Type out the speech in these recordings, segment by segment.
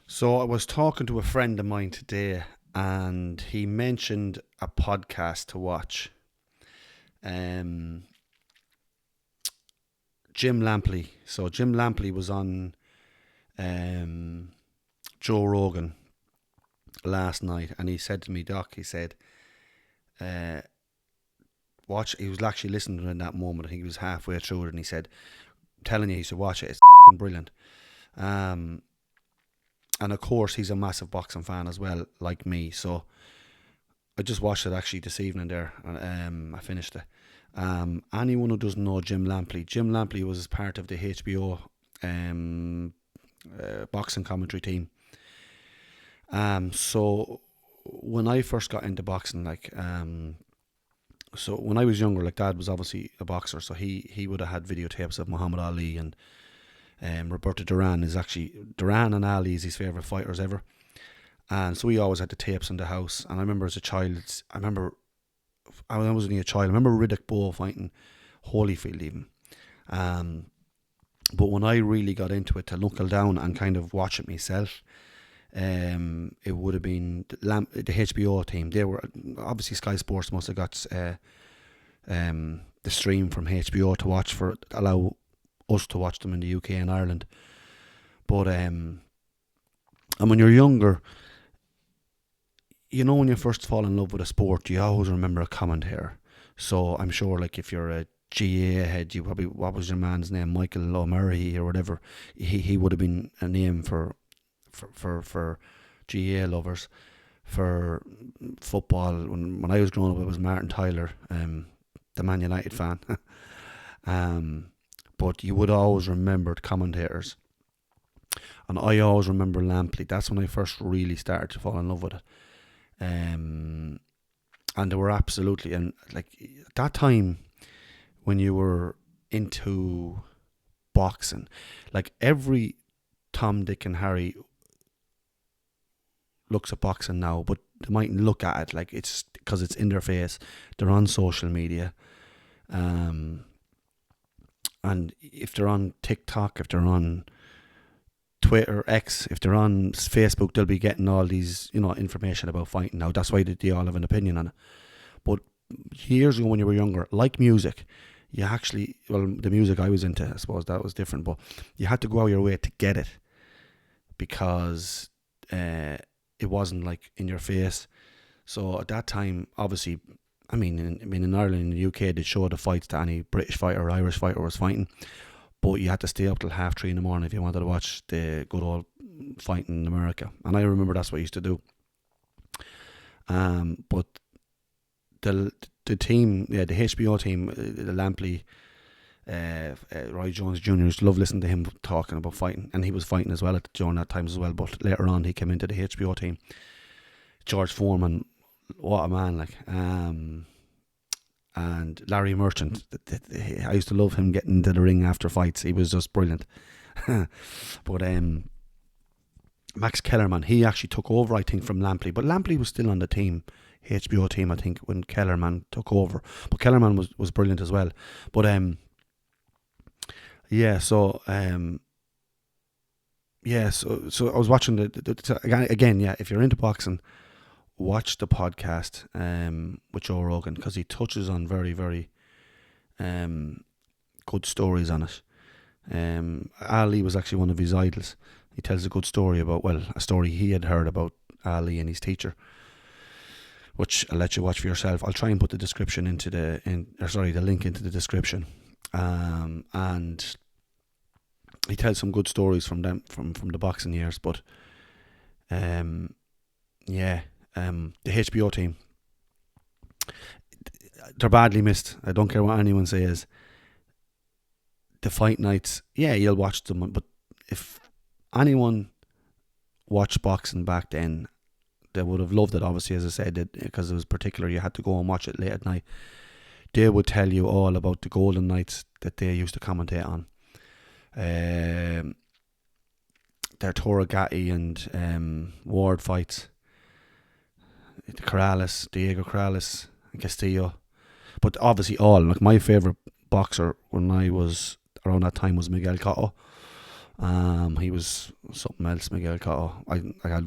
So I was talking to a friend of mine today, and he mentioned a podcast to watch. Um, Jim Lampley. So Jim Lampley was on um, Joe Rogan last night, and he said to me, Doc, he said, uh, watch. He was actually listening in that moment. I think he was halfway through it, and he said, "I'm telling you, you should watch it. It's brilliant." Um, and of course, he's a massive boxing fan as well, like me. So I just watched it actually this evening there, and I finished it. Anyone who doesn't know Jim Lampley was part of the HBO boxing commentary team. So when I first got into boxing, so when I was younger, like Dad was obviously a boxer, so he would have had videotapes of Muhammad Ali and Roberto Duran Duran and Ali is his favourite fighters ever. And so we always had the tapes in the house. And I remember as a child, I was only a child. I remember Riddick Bowe fighting Holyfield even. But when I really got into it to knuckle down and kind of watch it myself, it would have been the HBO team. They were obviously Sky Sports must have got the stream from HBO to watch for allow us to watch them in the UK and Ireland. But and when you're younger, you know, when you first fall in love with a sport, you always remember a commentator. So I'm sure, like, if you're a GA head, you probably, what was your man's name, Michael O'Murray or whatever, he would have been a name for GA lovers. For football, when I was growing up, it was Martin Tyler, the Man United fan. But you would always remember the commentators. And I always remember Lampley. That's when I first really started to fall in love with it. And they were absolutely, and like at that time when you were into boxing, like every Tom, Dick and Harry looks at boxing now, but they mightn't look at it like it's because it's in their face. They're on social media, and if they're on TikTok, if they're on Twitter, X, if they're on Facebook, they'll be getting all these, information about fighting now. That's why they all have an opinion on it. But years ago when you were younger, like music, you actually, the music I was into, I suppose that was different, but you had to go out your way to get it because it wasn't like in your face. So at that time, obviously, in Ireland and the UK, they'd show the fights that any British fighter or Irish fighter was fighting. But you had to stay up till 3:30 in the morning if you wanted to watch the good old fighting in America. And I remember that's what I used to do. But the team, the HBO team, the Lampley, Roy Jones Jr., used to love listening to him talking about fighting. And he was fighting as well during that time as well. But later on, he came into the HBO team. George Foreman, what a man, and Larry Merchant, I used to love him getting into the ring after fights. He was just brilliant. But Max Kellerman, he actually took over, I think, from Lampley. But Lampley was still on the team, HBO team, I think, when Kellerman took over. But Kellerman was brilliant as well. But so I was watching again. If you're into boxing, watch the podcast with Joe Rogan, because he touches on very, very good stories on it. Ali was actually one of his idols. He tells a good story about, a story he had heard about Ali and his teacher, which I'll let you watch for yourself. I'll try and put the description the link into the description. And he tells some good stories from the boxing years. But the HBO team, they're badly missed. I don't care what anyone says. The fight nights, you'll watch them, but if anyone watched boxing back then, they would have loved it, obviously, as I said, because it was particular. You had to go and watch it late at night. They would tell you all about the golden nights that they used to commentate on. Their Toragatti and Ward fights. Diego Corrales and Castillo. But obviously my favourite boxer when I was around that time was Miguel Cotto. He was something else, Miguel Cotto. I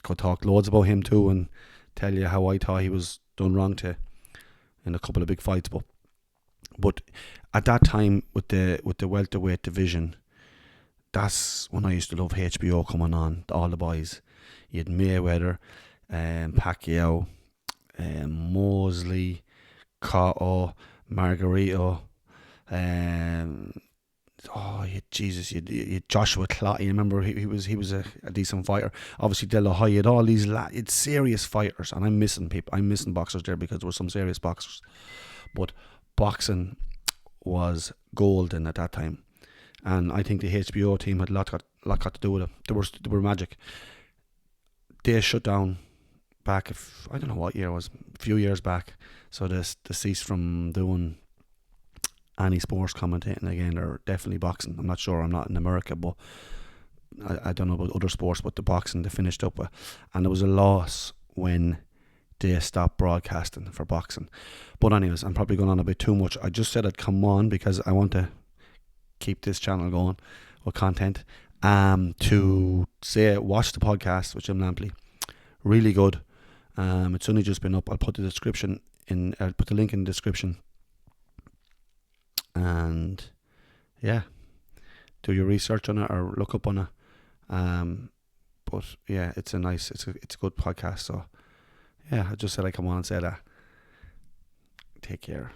could talk loads about him too and tell you how I thought he was done wrong to in a couple of big fights, but at that time with the welterweight division, that's when I used to love HBO coming on, all the boys. You had Mayweather, Pacquiao, Mosley, Cotto, Margarito, you had Joshua Clotty. I remember he was a decent fighter. Obviously De La Hoya, you had all these it's serious fighters, and I'm missing boxers there because there were some serious boxers. But boxing was golden at that time, and I think the HBO team had a lot got to do with it. They were magic. They shut down back, I don't know what year it was, a few years back. So they ceased from doing any sports commentating again, or definitely boxing. I'm not sure, I'm not in America, but I don't know about other sports, but the boxing they finished up with. And it was a loss when they stopped broadcasting for boxing. But anyways, I'm probably going on a bit too much. I just said I'd come on because I want to keep this channel going with content. To say watch the podcast with Jim Lampley, really good. It's only just been up. I'll put the link in the description. And yeah, do your research on it or look up on it. But yeah, it's a good podcast. So yeah, I just said I come on and say that. Take care.